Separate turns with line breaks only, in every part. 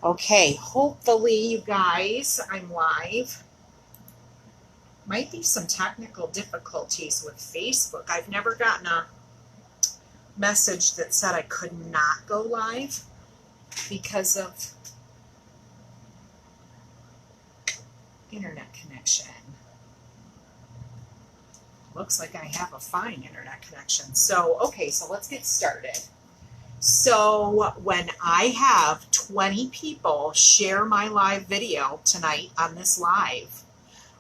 Okay, hopefully you guys, I'm live. Might be some technical difficulties with Facebook. I've never gotten a message that said I could not go live because of internet connection. Looks like I have a fine internet connection. So, okay, so let's get started. So when I have 20 people share my live video tonight on this live,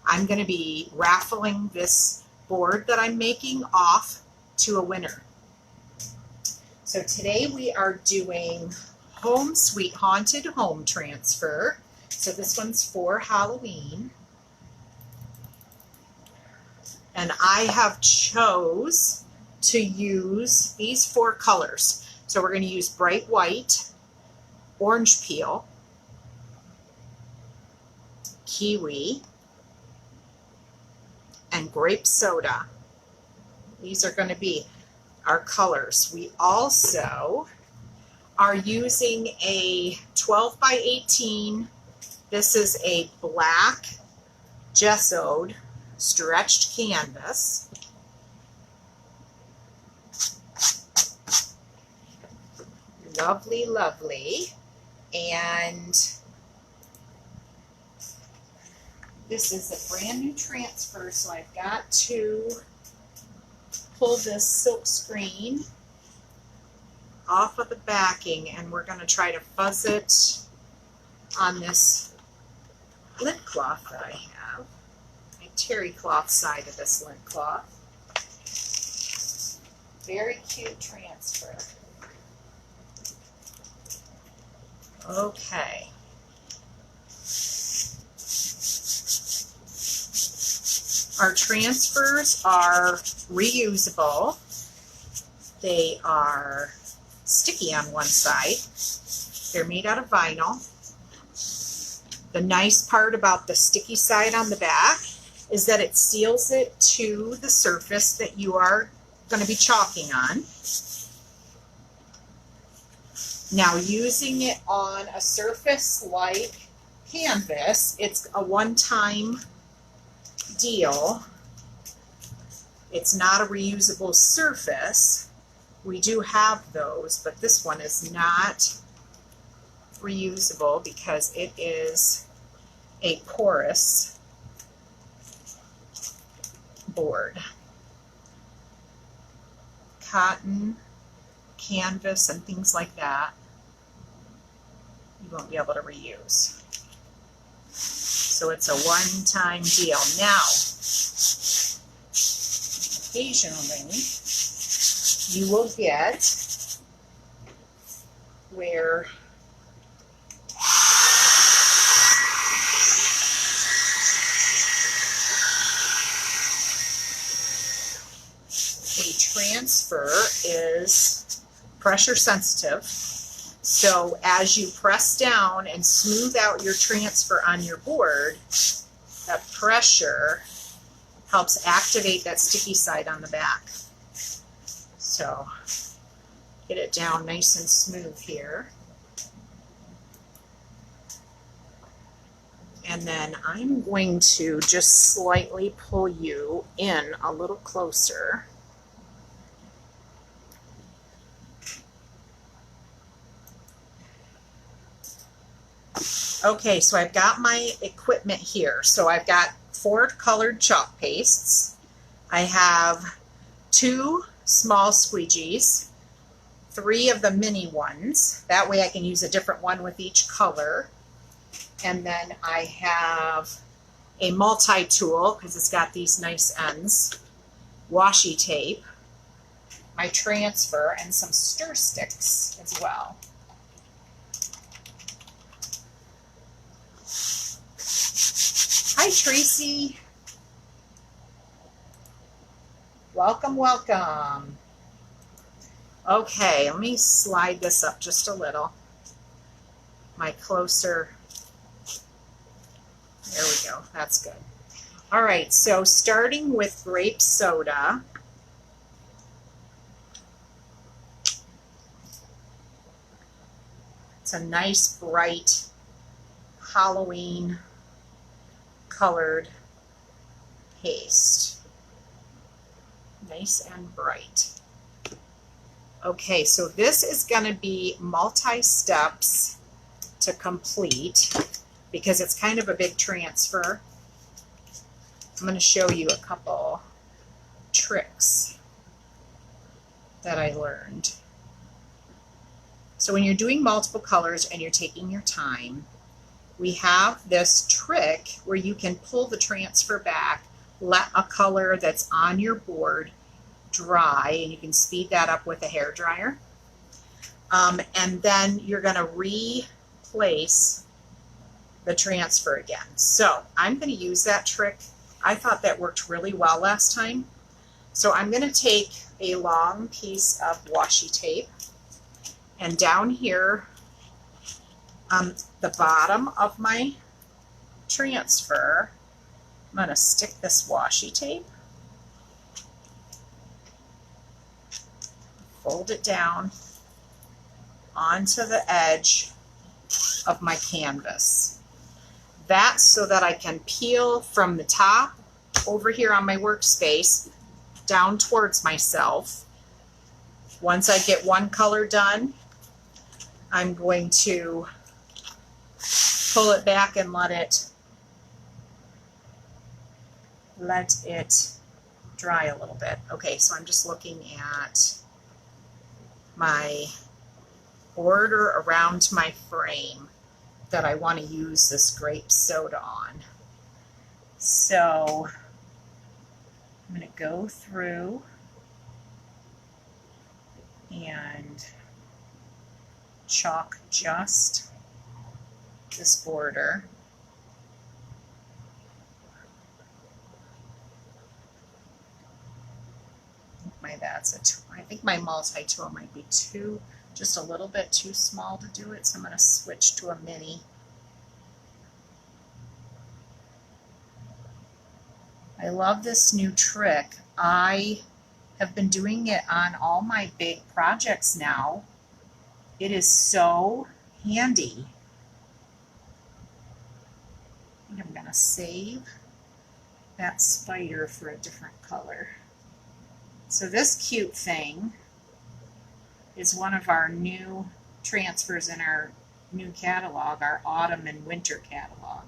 I'm going to be raffling this board that I'm making off to a winner. So today we are doing Home Sweet Haunted Home Transfer. So this one's for Halloween. And I have chose to use these 4 colors. So we're going to use bright white, orange peel, kiwi, and grape soda. These are going to be our colors. We also are using a 12 by 18. This is a black gessoed stretched canvas. Lovely, lovely. And this is a brand new transfer, so I've got to pull this silk screen off of the backing, and we're going to try to fuzz it on this lint cloth that I have. My terry cloth side of this lint cloth. Very cute transfer. Okay. Our transfers are reusable. They are sticky on one side. They're made out of vinyl. The nice part about the sticky side on the back is that it seals it to the surface that you are going to be chalking on. Now, using it on a surface like canvas, it's a one-time deal. It's not a reusable surface. We do have those, but this one is not reusable because it is a porous board. Cotton, canvas, and things like that, you won't be able to reuse. So it's a one-time deal. Now, occasionally, you will get where a transfer is pressure sensitive. So as you press down and smooth out your transfer on your board, that pressure helps activate that sticky side on the back. So get it down nice and smooth here. And then I'm going to just slightly pull you in a little closer. Okay, so I've got my equipment here. So I've got 4 colored chalk pastes. I have 2 small squeegees, 3 of the mini ones. That way I can use a different one with each color. And then I have a multi-tool because it's got these nice ends, washi tape, my transfer, and some stir sticks as well. Hi, Tracy. Welcome, welcome. Okay, let me slide this up just a little. My closer. There we go. That's good. All right, so starting with grape soda. It's a nice bright Halloween colored paste. Nice and bright. Okay, so this is going to be multi-steps to complete because it's kind of a big transfer. I'm going to show you a couple tricks that I learned. So when you're doing multiple colors and you're taking your time, we have this trick where you can pull the transfer back, let a color that's on your board dry, and you can speed that up with a hair dryer. And then you're going to replace the transfer again. So I'm going to use that trick. I thought that worked really well last time. So I'm going to take a long piece of washi tape, and down here on the bottom of my transfer, I'm going to stick this washi tape, fold it down onto the edge of my canvas. That's so that I can peel from the top over here on my workspace down towards myself. Once I get one color done, I'm going to pull it back and let it dry a little bit. Okay, so I'm just looking at my border around my frame that I want to use this grape soda on. So I'm going to go through and chalk just this border. I think my multi-tool might be just a little bit too small to do it, so I'm going to switch to a mini. I love this new trick. I have been doing it on all my big projects now. It is so handy. I think I'm going to save that spider for a different color. So this cute thing is one of our new transfers in our new catalog, our autumn and winter catalog.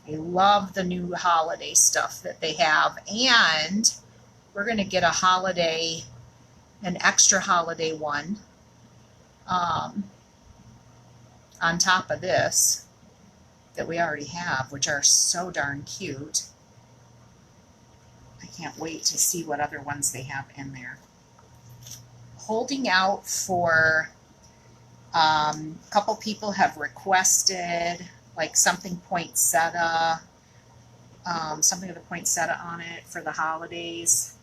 I love the new holiday stuff that they have, and we're going to get an extra holiday one on top of this that we already have, which are so darn cute. I can't wait to see what other ones they have in there. Holding out for a couple people have requested like something poinsettia, something with a poinsettia on it for the holidays.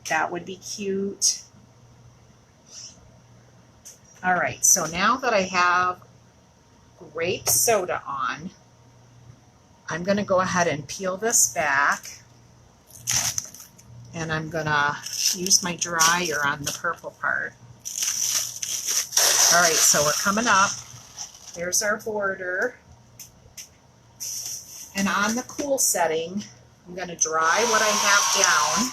That would be cute. All right, so now that I have grape soda on, I'm going to go ahead and peel this back, and I'm going to use my dryer on the purple part. All right, so we're coming up. There's our border. And on the cool setting, I'm going to dry what I have down.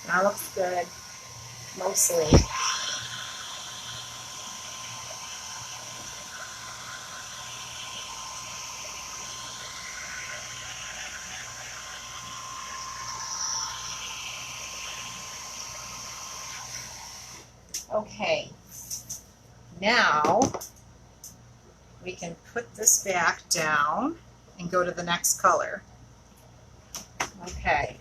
That looks good, mostly. Okay, now we can put this back down and go to the next color. Okay.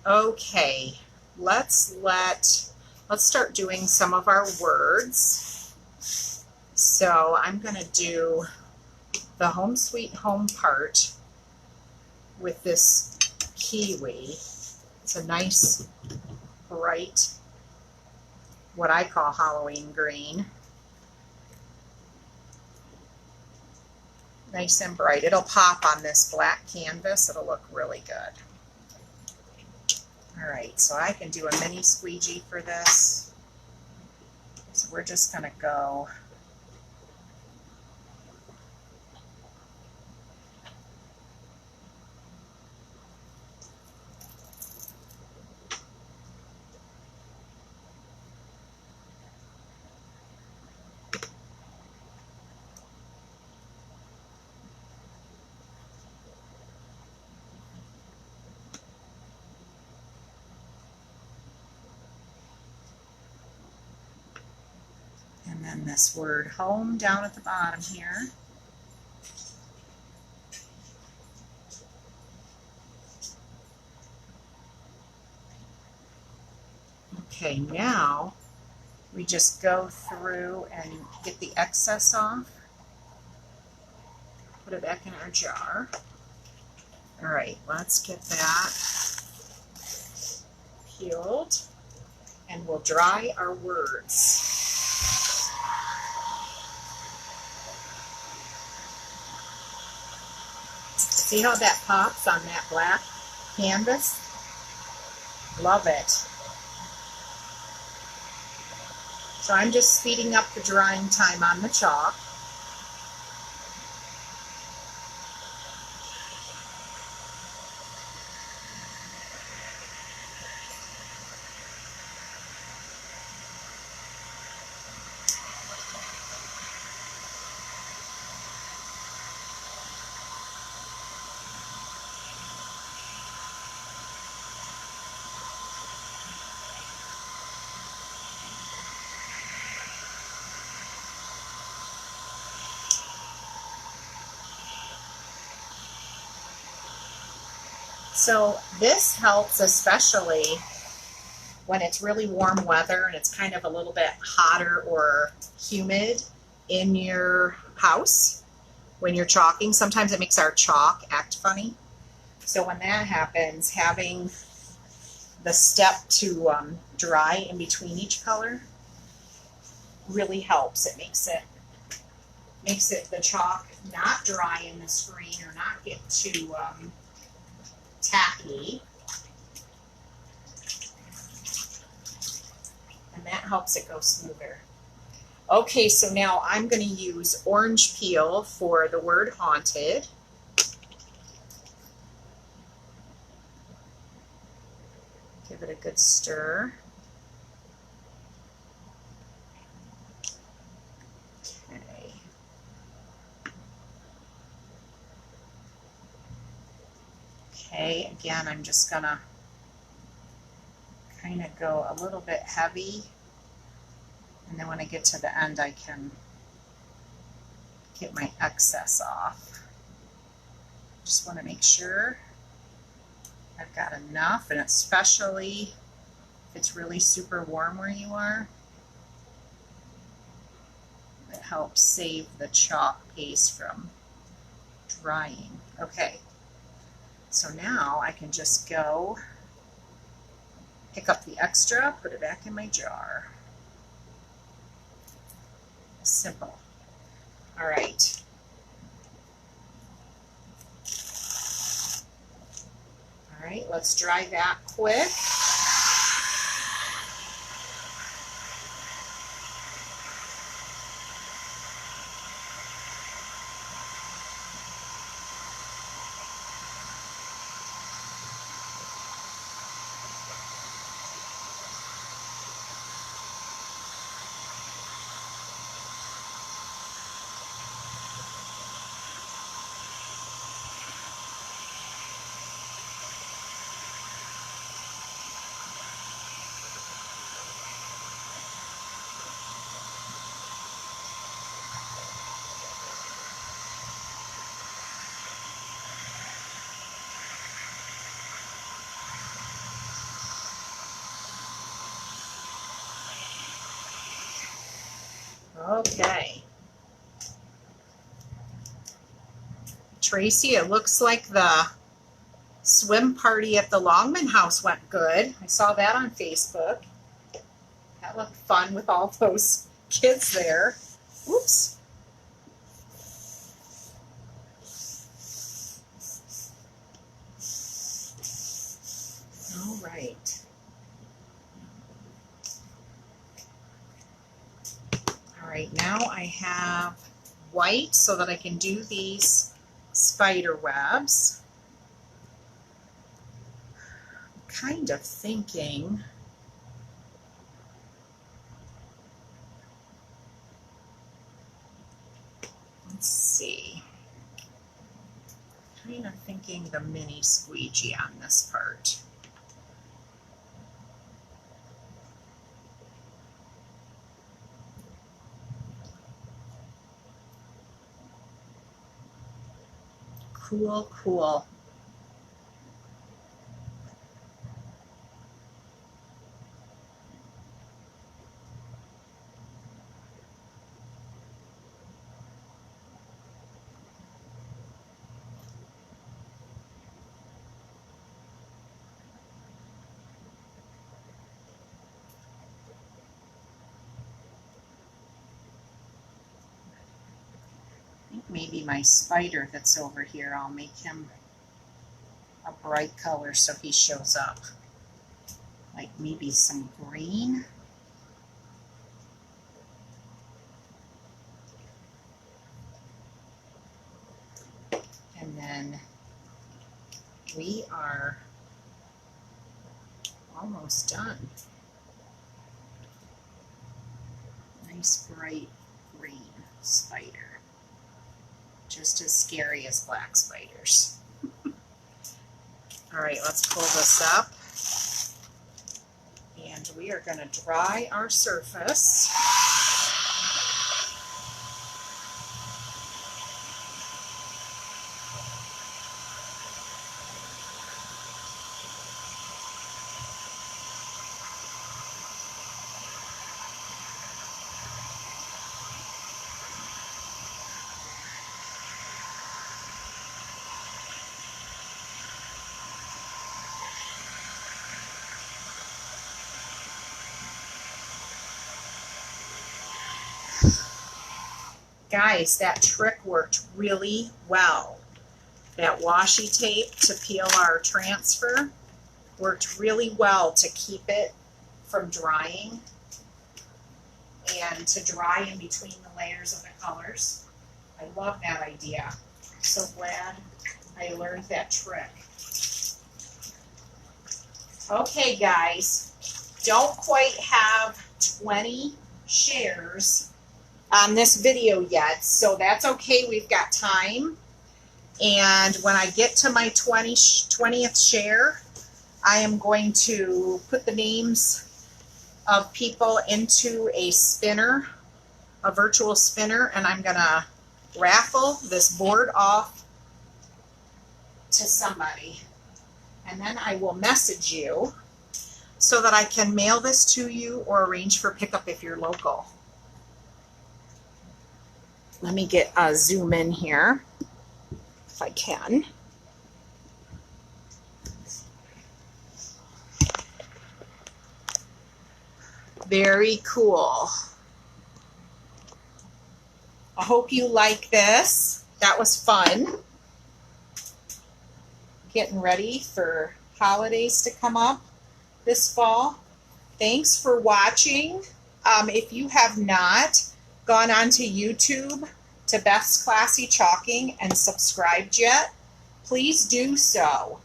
Okay, let's start doing some of our words. So I'm going to do the Home Sweet Home part with this kiwi. It's a nice, bright, what I call Halloween green. Nice and bright. It'll pop on this black canvas. It'll look really good. All right, so I can do a mini squeegee for this. So we're just going to go and then this word home down at the bottom here. Okay, now we just go through and get the excess off. Put it back in our jar. All right, let's get that peeled and we'll dry our words. See how that pops on that black canvas? Love it. So I'm just speeding up the drying time on the chalk. So this helps especially when it's really warm weather and it's kind of a little bit hotter or humid in your house when you're chalking. Sometimes it makes our chalk act funny. So when that happens, having the step to dry in between each color really helps. It makes it the chalk not dry in the screen or not get too tacky, and that helps it go smoother. Okay, so now I'm going to use orange peel for the word haunted. Give it a good stir. Okay. Okay, again, I'm just gonna kind of go a little bit heavy, and then when I get to the end, I can get my excess off. Just want to make sure I've got enough, and especially if it's really super warm where you are, it helps save the chalk paste from drying. Okay. So now I can just go pick up the extra, put it back in my jar. Simple. All right. All right, let's dry that quick. Okay. Tracy, it looks like the swim party at the Longman house went good. I saw that on Facebook. That looked fun with all those kids there. Oops. All right. All right, now I have white so that I can do these spider webs. I'm kind of thinking let's see. Kind of thinking the mini squeegee on this part. Cool, cool. Maybe my spider that's over here, I'll make him a bright color so he shows up. Like maybe some green. And then we are almost done. Nice bright green spider. Just as scary as black spiders. All right, let's pull this up. And we are going to dry our surface. Guys, that trick worked really well. That washi tape to peel our transfer worked really well to keep it from drying and to dry in between the layers of the colors. I love that idea. I'm so glad I learned that trick. Okay, guys, don't quite have 20 shares on this video yet, so that's okay. We've got time. And when I get to my 20th share, I am going to put the names of people into a spinner, a virtual spinner, and I'm going to raffle this board off to somebody. And then I will message you so that I can mail this to you or arrange for pickup if you're local. Let me get a zoom in here if I can. Very cool. I hope you like this. That was fun. Getting ready for holidays to come up this fall. Thanks for watching. If you have not gone onto YouTube to Beth's Classy Chalking and subscribed yet, please do so.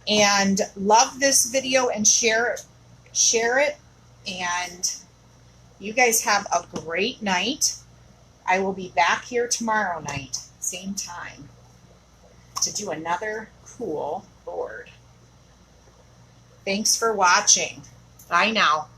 And love this video and share it. And you guys have a great night. I will be back here tomorrow night, same time, to do another cool board. Thanks for watching. Bye now.